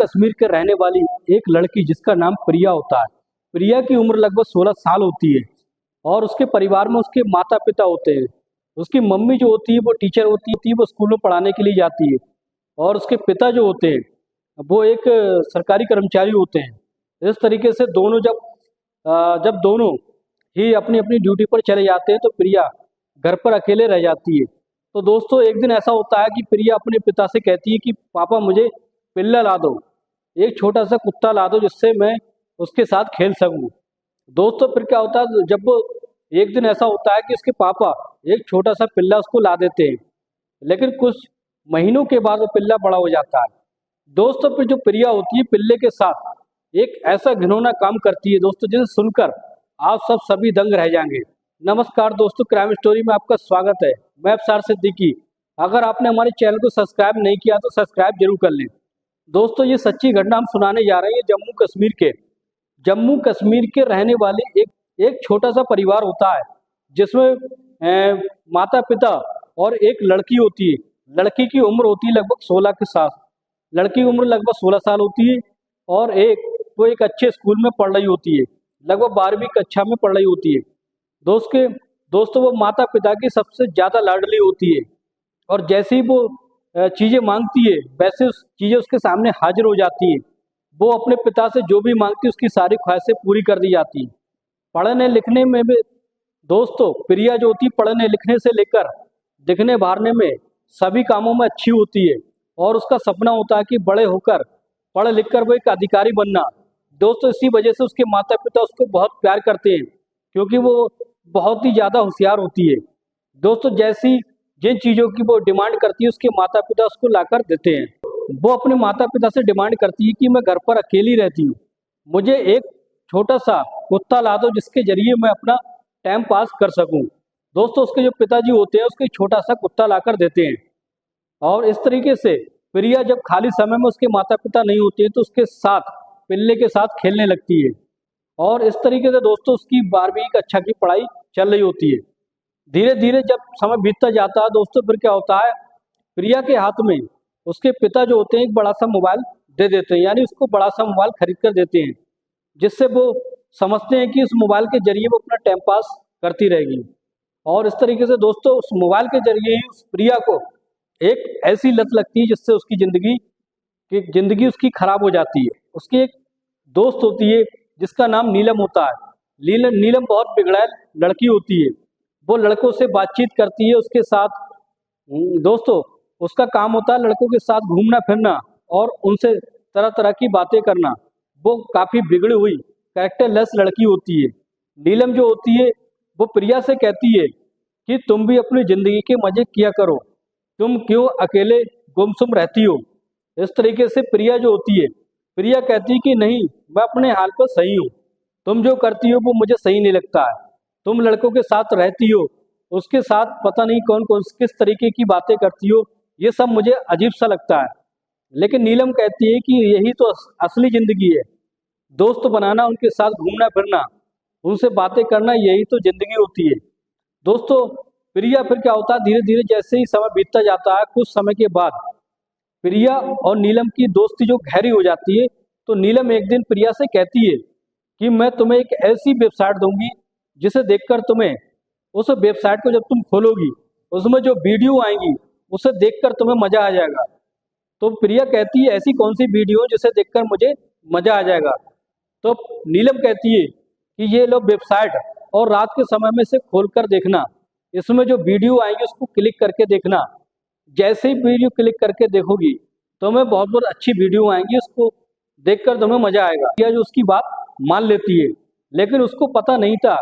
कश्मीर के रहने वाली एक लड़की जिसका नाम प्रिया होता है। प्रिया की उम्र लगभग 16 साल होती है और उसके परिवार में उसके माता पिता होते हैं। उसकी मम्मी जो होती है वो टीचर होती है, वो स्कूल में पढ़ाने के लिए जाती है और उसके पिता जो होते हैं वो एक सरकारी कर्मचारी होते हैं। इस तरीके से दोनों जब दोनों ही अपनी अपनी ड्यूटी पर चले जाते हैं तो प्रिया घर पर अकेले रह जाती है। तो दोस्तों एक दिन ऐसा होता है कि प्रिया अपने पिता से कहती है कि पापा मुझे पिल्ला ला दो, एक छोटा सा कुत्ता ला दो जिससे मैं उसके साथ खेल सकूं। दोस्तों फिर क्या होता है, जब वो एक दिन ऐसा होता है कि उसके पापा एक छोटा सा पिल्ला उसको ला देते हैं, लेकिन कुछ महीनों के बाद वो पिल्ला बड़ा हो जाता है। दोस्तों फिर जो प्रिया होती है पिल्ले के साथ एक ऐसा घिनौना काम करती है दोस्तों, जिसे सुनकर आप सभी दंग रह जाएंगे। नमस्कार दोस्तों, क्राइम स्टोरी में आपका स्वागत है। मैं अफसार सिद्दीकी। अगर आपने हमारे चैनल को सब्सक्राइब नहीं किया तो सब्सक्राइब जरूर कर लें। दोस्तों ये सच्ची घटना हम सुनाने जा रहे हैं जम्मू कश्मीर के रहने वाले एक छोटा सा परिवार होता है जिसमें माता पिता और एक लड़की होती है। लड़की की उम्र होती है लगभग 16 के साथ। लड़की की उम्र लगभग 16 साल होती है और वो एक अच्छे स्कूल में पढ़ रही होती है, लगभग 12वीं कक्षा में पढ़ रही होती है। दोस्तों वो माता पिता की सबसे ज़्यादा लाडली होती है और जैसे ही वो चीज़ें मांगती है वैसे चीज़ें उसके सामने हाजिर हो जाती है। वो अपने पिता से जो भी मांगती है उसकी सारी ख्वाहिशें पूरी कर दी जाती है। पढ़ने लिखने में भी दोस्तों प्रिया जो होती है पढ़ने लिखने से लेकर दिखने भारने में सभी कामों में अच्छी होती है और उसका सपना होता है कि बड़े होकर पढ़ लिख कर वो एक अधिकारी बनना। दोस्तों इसी वजह से उसके माता पिता उसको बहुत प्यार करते हैं क्योंकि वो बहुत ही ज़्यादा होशियार होती है। दोस्तों जैसी जिन चीज़ों की वो डिमांड करती है उसके माता पिता उसको लाकर देते हैं। वो अपने माता पिता से डिमांड करती है कि मैं घर पर अकेली रहती हूँ, मुझे एक छोटा सा कुत्ता ला दो जिसके जरिए मैं अपना टाइम पास कर सकूं। दोस्तों उसके जो पिताजी होते हैं उसको एक छोटा सा कुत्ता लाकर देते हैं और इस तरीके से प्रिया जब खाली समय में उसके माता पिता नहीं होते हैं तो उसके साथ पिल्ले के साथ खेलने लगती है और इस तरीके से दोस्तों उसकी 12वीं कक्षा की पढ़ाई चल रही होती है। धीरे धीरे जब समय बीतता जाता है दोस्तों फिर क्या होता है, प्रिया के हाथ में उसके पिता जो होते हैं एक बड़ा सा मोबाइल दे देते हैं, यानी उसको बड़ा सा मोबाइल खरीद कर देते हैं जिससे वो समझते हैं कि उस मोबाइल के जरिए वो अपना टाइम पास करती रहेगी। और इस तरीके से दोस्तों उस मोबाइल के जरिए ही उस प्रिया को एक ऐसी लत लगती है जिससे उसकी जिंदगी उसकी खराब हो जाती है। उसकी एक दोस्त होती है जिसका नाम नीलम होता है। नीलम बहुत बिगड़ैल लड़की होती है, वो लड़कों से बातचीत करती है उसके साथ। दोस्तों उसका काम होता है लड़कों के साथ घूमना फिरना और उनसे तरह तरह की बातें करना। वो काफ़ी बिगड़ी हुई कैरेक्टरलेस लड़की होती है। नीलम जो होती है वो प्रिया से कहती है कि तुम भी अपनी ज़िंदगी के मज़े किया करो, तुम क्यों अकेले गुमसुम रहती हो। इस तरीके से प्रिया जो होती है, प्रिया कहती है कि नहीं मैं अपने हाल पर सही हूँ, तुम जो करती हो वो मुझे सही नहीं लगता है। तुम लड़कों के साथ रहती हो, उसके साथ पता नहीं कौन कौन किस तरीके की बातें करती हो, ये सब मुझे अजीब सा लगता है। लेकिन नीलम कहती है कि यही तो असली ज़िंदगी है, दोस्त बनाना, उनके साथ घूमना फिरना, उनसे बातें करना, यही तो ज़िंदगी होती है। दोस्तों प्रिया फिर क्या होता है, धीरे धीरे जैसे ही समय बीतता जाता है कुछ समय के बाद प्रिया और नीलम की दोस्ती जो गहरी हो जाती है तो नीलम एक दिन प्रिया से कहती है कि मैं तुम्हें एक ऐसी वेबसाइट दूंगी जिसे देखकर तुम्हें, उस वेबसाइट को जब तुम खोलोगी उसमें जो वीडियो आएंगी उसे देखकर तुम्हें मज़ा आ जाएगा। तो प्रिया कहती है ऐसी कौन सी वीडियो जिसे देखकर मुझे मज़ा आ जाएगा। तो नीलम कहती है कि ये लो वेबसाइट और रात के समय में इसे खोलकर देखना, इसमें जो वीडियो आएंगे उसको क्लिक करके देखना। जैसे ही वीडियो क्लिक करके देखोगी तो मैं बहुत बहुत अच्छी वीडियो आएंगी, उसको देखकर तुम्हें मज़ा आएगा। यह जो उसकी बात मान लेती है, लेकिन उसको पता नहीं था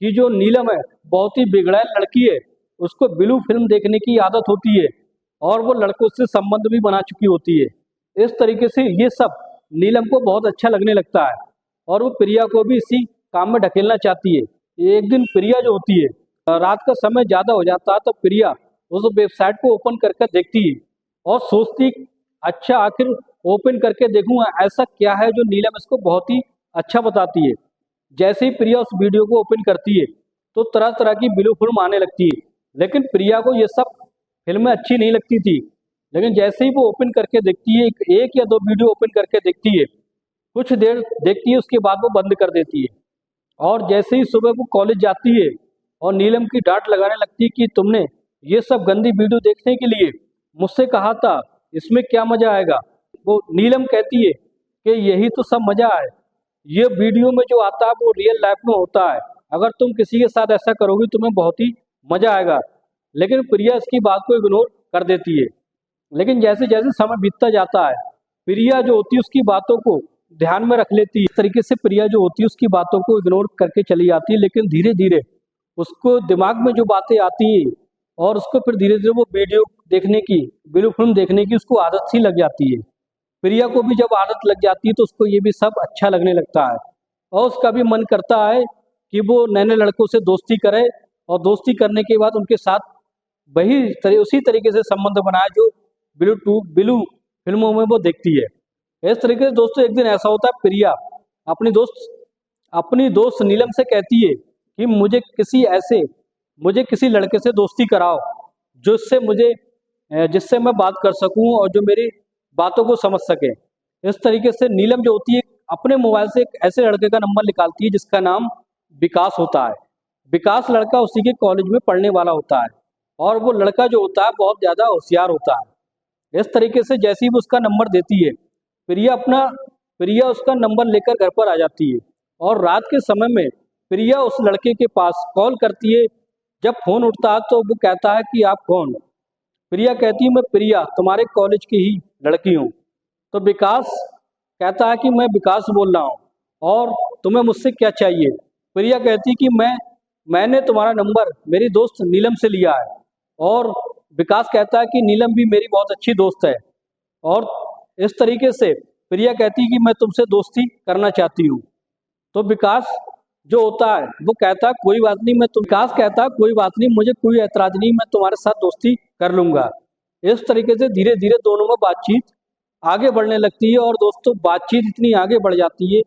कि जो नीलम है बहुत ही बिगड़ैल लड़की है, उसको ब्लू फिल्म देखने की आदत होती है और वो लड़कों से संबंध भी बना चुकी होती है। इस तरीके से ये सब नीलम को बहुत अच्छा लगने लगता है और वो प्रिया को भी इसी काम में ढकेलना चाहती है। एक दिन प्रिया जो होती है, रात का समय ज़्यादा हो जाता है तो प्रिया उस वेबसाइट को ओपन करके देखती है और सोचती अच्छा आखिर ओपन करके देखूंगा ऐसा क्या है जो नीलम इसको बहुत ही अच्छा बताती है। जैसे ही प्रिया उस वीडियो को ओपन करती है तो तरह तरह की ब्लू फिल्म आने लगती है, लेकिन प्रिया को ये सब फिल्में अच्छी नहीं लगती थी लेकिन जैसे ही वो ओपन करके देखती है, एक या दो वीडियो ओपन करके देखती है, कुछ देर देखती है, उसके बाद वो बंद कर देती है। और जैसे ही सुबह वो कॉलेज जाती है और नीलम की डांट लगाने लगती है कि तुमने ये सब गंदी वीडियो देखने के लिए मुझसे कहा था, इसमें क्या मजा आएगा। वो नीलम कहती है कि यही तो सब मजा है, ये वीडियो में जो आता है वो रियल लाइफ में होता है, अगर तुम किसी के साथ ऐसा करोगी तुम्हें बहुत ही मजा आएगा। लेकिन प्रिया इसकी बात को इग्नोर कर देती है। लेकिन जैसे जैसे समय बीतता जाता है, प्रिया जो होती है उसकी बातों को ध्यान में रख लेती है। इस तरीके से प्रिया जो होती है उसकी बातों को इग्नोर करके चली जाती है, लेकिन धीरे धीरे उसको दिमाग में जो बातें आती हैं और उसको फिर धीरे धीरे वो वीडियो देखने की, वीडियो फिल्म देखने की उसको आदत सी लग जाती है। प्रिया को भी जब आदत लग जाती है तो उसको ये भी सब अच्छा लगने लगता है और उसका भी मन करता है कि वो नए नए लड़कों से दोस्ती करे और दोस्ती करने के बाद उनके साथ उसी तरीके से संबंध बनाए जो बिलू फिल्मों में वो देखती है। इस तरीके से दोस्तों एक दिन ऐसा होता है, प्रिया अपनी दोस्त नीलम से कहती है कि मुझे किसी लड़के से दोस्ती कराओ जिससे मैं बात कर सकूं और जो मेरी बातों को समझ सके। इस तरीके से नीलम जो होती है अपने मोबाइल से एक ऐसे लड़के का नंबर निकालती है जिसका नाम विकास होता है। विकास लड़का उसी के कॉलेज में पढ़ने वाला होता है और वो लड़का जो होता है बहुत ज़्यादा होशियार होता है। इस तरीके से जैसे ही वो उसका नंबर देती है, प्रिया उसका नंबर लेकर घर पर आ जाती है और रात के समय में प्रिया उस लड़के के पास कॉल करती है। जब फोन उठता है तो वो कहता है कि आप कौन। प्रिया कहती है मैं प्रिया तुम्हारे कॉलेज की ही लड़की हूँ। तो विकास कहता है कि मैं विकास बोल रहा हूँ और तुम्हें मुझसे क्या चाहिए। प्रिया कहती है कि मैंने तुम्हारा नंबर मेरी दोस्त नीलम से लिया है। और विकास कहता है कि नीलम भी मेरी बहुत अच्छी दोस्त है। और इस तरीके से प्रिया कहती है कि मैं तुमसे दोस्ती करना चाहती हूँ। तो विकास जो होता है वो कहता है कोई बात नहीं, विकास कहता है कोई बात नहीं, मुझे कोई ऐतराज नहीं, मैं तुम्हारे साथ दोस्ती कर लूंगा। इस तरीके से धीरे धीरे दोनों में बातचीत आगे बढ़ने लगती है और दोस्तों बातचीत इतनी आगे बढ़ जाती है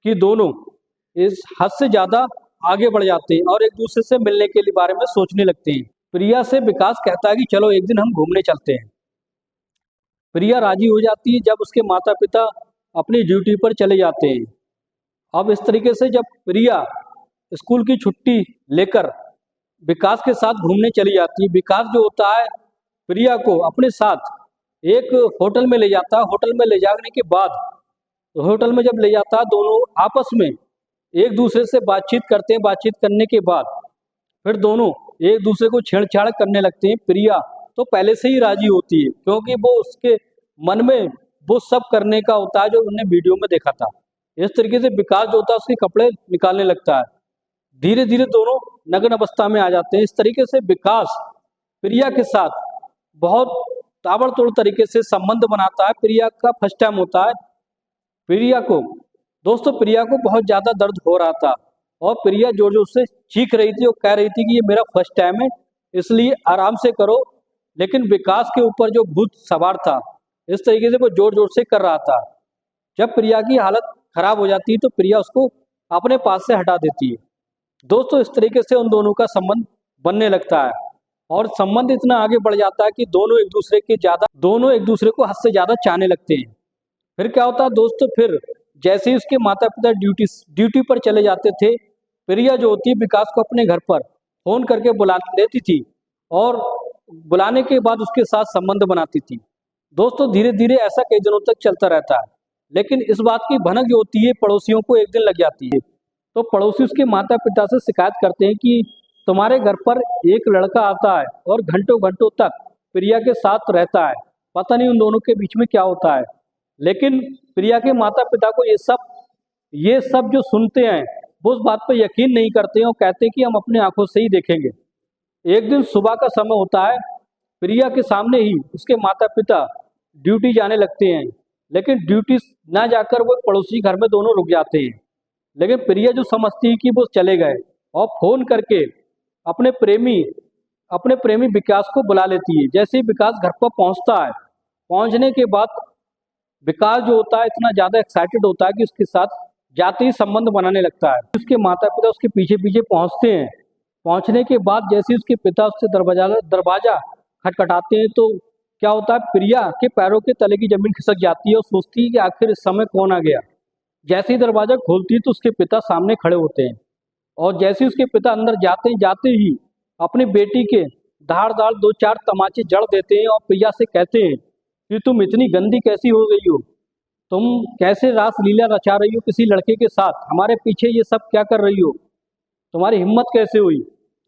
कि दोनों इस हद से ज़्यादा आगे बढ़ जाते हैं और एक दूसरे से मिलने के लिए बारे में सोचने लगते हैं। प्रिया से विकास कहता है कि चलो एक दिन हम घूमने चलते हैं। प्रिया राजी हो जाती है जब उसके माता पिता अपनी ड्यूटी पर चले जाते हैं। अब इस तरीके से जब प्रिया स्कूल की छुट्टी लेकर विकास के साथ घूमने चली जाती है, विकास जो होता है प्रिया को अपने साथ एक होटल में ले जाता है। होटल में ले जाने के बाद होटल में जब ले जाता है दोनों आपस में एक दूसरे से बातचीत करते हैं। बातचीत करने के बाद फिर दोनों एक दूसरे को छेड़छाड़ करने लगते हैं। प्रिया तो पहले से ही राजी होती है क्योंकि वो उसके मन में वो सब करने का होता है जो उन्होंने वीडियो में देखा था। इस तरीके से विकास जो होता है उसके कपड़े निकालने लगता है। धीरे धीरे दोनों नग्न अवस्था में आ जाते हैं। इस तरीके से विकास प्रिया के साथ बहुत ताबड़तोड़ तरीके से संबंध बनाता है। प्रिया का फर्स्ट टाइम होता है। प्रिया को बहुत ज़्यादा दर्द हो रहा था और प्रिया जोर जोर से चीख रही थी और कह रही थी कि ये मेरा फर्स्ट टाइम है इसलिए आराम से करो। लेकिन विकास के ऊपर जो भूत सवार था इस तरीके से वो जोर जोर से कर रहा था। जब प्रिया की हालत खराब हो जाती है तो प्रिया उसको अपने पास से हटा देती है। दोस्तों इस तरीके से उन दोनों का संबंध बनने लगता है और संबंध इतना आगे बढ़ जाता है कि दोनों एक दूसरे को हद से ज़्यादा चाहने लगते हैं। फिर क्या होता है दोस्तों, फिर जैसे ही उसके माता पिता ड्यूटी पर चले जाते थे, प्रिया जो होती है विकास को अपने घर पर फोन करके बुला लेती थी और बुलाने के बाद उसके साथ संबंध बनाती थी। दोस्तों धीरे धीरे ऐसा कई दिनों तक चलता रहता है, लेकिन इस बात की भनक जो होती है पड़ोसियों को एक दिन लग जाती है। तो पड़ोसी उसके माता पिता से शिकायत करते हैं कि तुम्हारे घर पर एक लड़का आता है और घंटों घंटों तक प्रिया के साथ रहता है, पता नहीं उन दोनों के बीच में क्या होता है। लेकिन प्रिया के माता पिता को ये सब जो सुनते हैं वो उस बात पर यकीन नहीं करते हैं और कहते हैं कि हम अपने आंखों से ही देखेंगे। एक दिन सुबह का समय होता है, प्रिया के सामने ही उसके माता पिता ड्यूटी जाने लगते हैं, लेकिन ड्यूटी ना जाकर वो पड़ोसी घर में दोनों रुक जाते हैं। लेकिन प्रिया जो समझती है कि वो चले गए और फोन करके अपने प्रेमी विकास को बुला लेती है। जैसे ही विकास घर पर पहुंचता है, पहुंचने के बाद विकास जो होता है इतना ज़्यादा एक्साइटेड होता है कि उसके साथ जाते ही संबंध बनाने लगता है। उसके माता पिता उसके पीछे पीछे पहुंचते हैं। पहुंचने के बाद जैसे ही उसके पिता उससे दरवाजा खटखटाते हैं तो क्या होता है, प्रिया के पैरों के तले की जमीन खिसक जाती है और सोचती है कि आखिर इस समय कौन आ गया। जैसे ही दरवाजा खोलती है तो उसके पिता सामने खड़े होते हैं, और जैसे ही उसके पिता अंदर जाते ही अपनी बेटी के धारदार दो चार तमाचे जड़ देते हैं और प्रिया से कहते हैं कि तुम इतनी गंदी कैसी हो गई हो, तुम कैसे रास लीला रचा रही हो किसी लड़के के साथ, हमारे पीछे ये सब क्या कर रही हो, तुम्हारी हिम्मत कैसे हुई।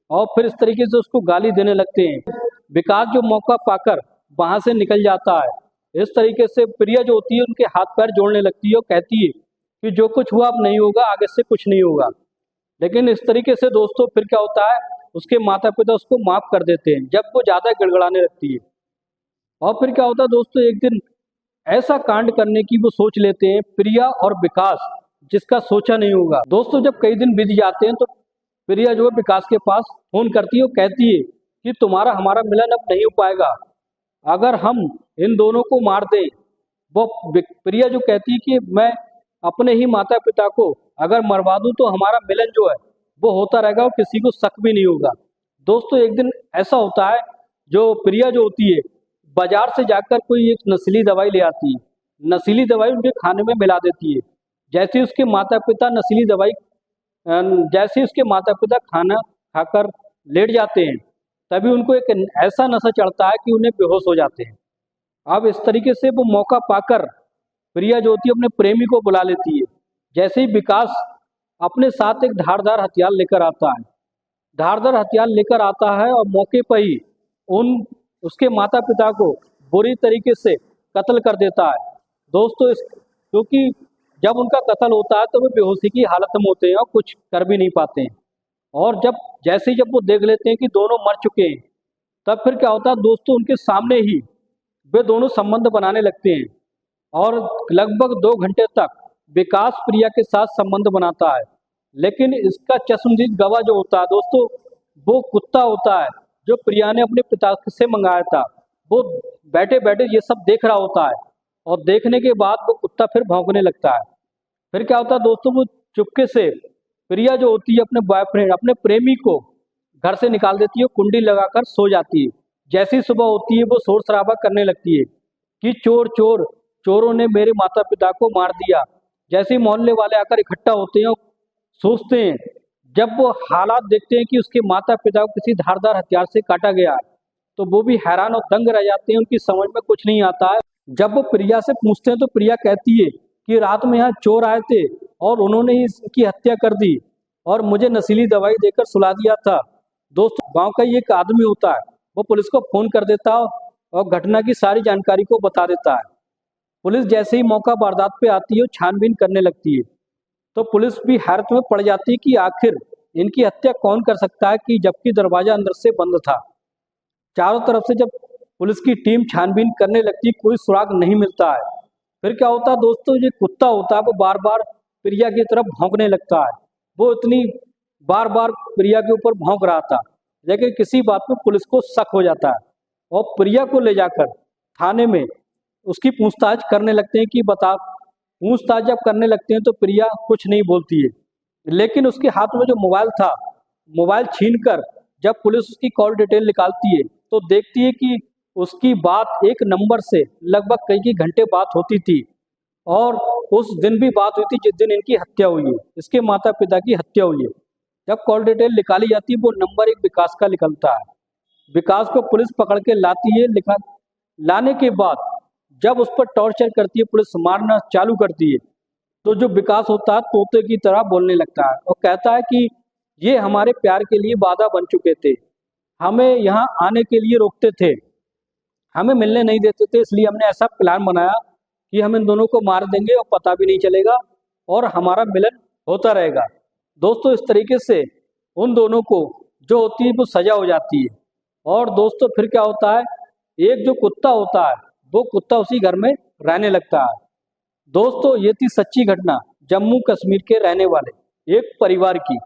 और फिर इस तरीके से उसको गाली देने लगते हैं। विकास जो मौका पाकर वहां से निकल जाता है। इस तरीके से प्रिया जो होती है उनके हाथ पैर जोड़ने लगती है और कहती है कि जो कुछ हुआ अब नहीं होगा, आगे से कुछ नहीं होगा। लेकिन इस तरीके से दोस्तों फिर क्या होता है, उसके माता पिता उसको माफ कर देते हैं जब वो ज्यादा गिड़गिड़ाने लगती है। और फिर क्या होता है दोस्तों, एक दिन ऐसा कांड करने की वो सोच लेते हैं प्रिया और विकास, जिसका सोचा नहीं होगा। दोस्तों जब कई दिन बीत जाते हैं तो प्रिया जो है विकास के पास फोन करती है और कहती है कि तुम्हारा हमारा मिलन अब नहीं हो पाएगा, अगर हम इन दोनों को मार दें। वो प्रिया जो कहती है कि मैं अपने ही माता पिता को अगर मरवा दूं तो हमारा मिलन जो है वो होता रहेगा और किसी को शक भी नहीं होगा। दोस्तों एक दिन ऐसा होता है, जो प्रिया जो होती है बाजार से जाकर कोई एक नशीली दवाई ले आती है, नशीली दवाई उनके खाने में मिला देती है। जैसे ही उसके माता पिता नशीली दवाई जैसे ही उसके माता पिता खाना खाकर लेट जाते हैं, तभी उनको एक ऐसा नशा चढ़ता है कि उन्हें बेहोश हो जाते हैं। अब इस तरीके से वो मौका पाकर प्रिया जो होती है अपने प्रेमी को बुला लेती है। जैसे ही विकास अपने साथ एक धारदार हथियार लेकर आता है, धारदार हथियार लेकर आता है और मौके पर ही उसके माता पिता को बुरी तरीके से कत्ल कर देता है। दोस्तों क्योंकि जब उनका कत्ल होता है तो वे बेहोशी की हालत में होते हैं और कुछ कर भी नहीं पाते हैं। और जब वो देख लेते हैं कि दोनों मर चुके हैं, तब फिर क्या होता है दोस्तों, उनके सामने ही वे दोनों संबंध बनाने लगते हैं। और लगभग 2 घंटे तक विकास प्रिया के साथ संबंध बनाता है। लेकिन इसका चश्मदीद गवाह जो होता है दोस्तों, वो कुत्ता होता है जो प्रिया ने अपने पिता से मंगाया था। वो बैठे बैठे ये सब देख रहा होता है, और देखने के बाद वो कुत्ता फिर भौंकने लगता है। फिर क्या होता है दोस्तों, वो चुपके से प्रिया जो होती है अपने बॉयफ्रेंड अपने प्रेमी को घर से निकाल देती है, कुंडी लगाकर सो जाती है। जैसी ही सुबह होती है वो शोर शराबा करने लगती है कि चोर चोर, चोरों ने मेरे माता पिता को मार दिया। जैसे ही मोहल्ले वाले आकर इकट्ठा होते हैं और सोचते हैं, जब वो हालात देखते हैं कि उसके माता पिता को किसी धारदार हथियार से काटा गया है, तो वो भी हैरान और दंग रह जाते हैं, उनकी समझ में कुछ नहीं आता है। जब वो प्रिया से पूछते हैं तो प्रिया कहती है कि रात में यहाँ चोर आए थे और उन्होंने ही इसकी हत्या कर दी और मुझे नशीली दवाई देकर सुला दिया था। दोस्तों गांव का ही एक आदमी होता है, वो पुलिस को फोन कर देता है और घटना की सारी जानकारी को बता देता है। पुलिस जैसे ही मौका वारदात पे आती है, छानबीन करने लगती है। तो पुलिस भी हैरत में पड़ जाती है कि आखिर इनकी हत्या कौन कर सकता है, कि जबकि दरवाजा अंदर से बंद था। चारों तरफ से जब पुलिस की टीम छानबीन करने लगती है, कोई सुराग नहीं मिलता है। फिर क्या होता है दोस्तों, ये कुत्ता होता है वो बार बार प्रिया की तरफ भौंकने लगता है। वो इतनी बार बार प्रिया के ऊपर भौंक रहा था, लेकिन किसी बात में पुलिस को शक हो जाता है और प्रिया को ले जाकर थाने में उसकी पूछताछ करने लगते हैं कि बता। पूछताछ जब करने लगते हैं तो प्रिया कुछ नहीं बोलती है, लेकिन उसके हाथ में जो मोबाइल था, मोबाइल छीनकर जब पुलिस उसकी कॉल डिटेल निकालती है तो देखती है कि उसकी बात एक नंबर से लगभग कई घंटे बात होती थी, और उस दिन भी बात हुई थी जिस दिन इनकी हत्या हुई है, इसके माता पिता की हत्या हुई है। जब कॉल डिटेल निकाली जाती है वो नंबर एक विकास का निकलता है। विकास को पुलिस पकड़ के लाती है। लाने के बाद जब उस पर टॉर्चर करती है, पुलिस मारना चालू करती है, तो जो विकास होता है तोते की तरह बोलने लगता है और कहता है कि ये हमारे प्यार के लिए बाधा बन चुके थे, हमें यहाँ आने के लिए रोकते थे, हमें मिलने नहीं देते थे, इसलिए हमने ऐसा प्लान बनाया कि हम इन दोनों को मार देंगे और पता भी नहीं चलेगा और हमारा मिलन होता रहेगा। दोस्तों इस तरीके से उन दोनों को जो होती है वो सजा हो जाती है। और दोस्तों फिर क्या होता है, एक जो कुत्ता होता है वो कुत्ता उसी घर में रहने लगता है। दोस्तों ये थी सच्ची घटना जम्मू कश्मीर के रहने वाले एक परिवार की।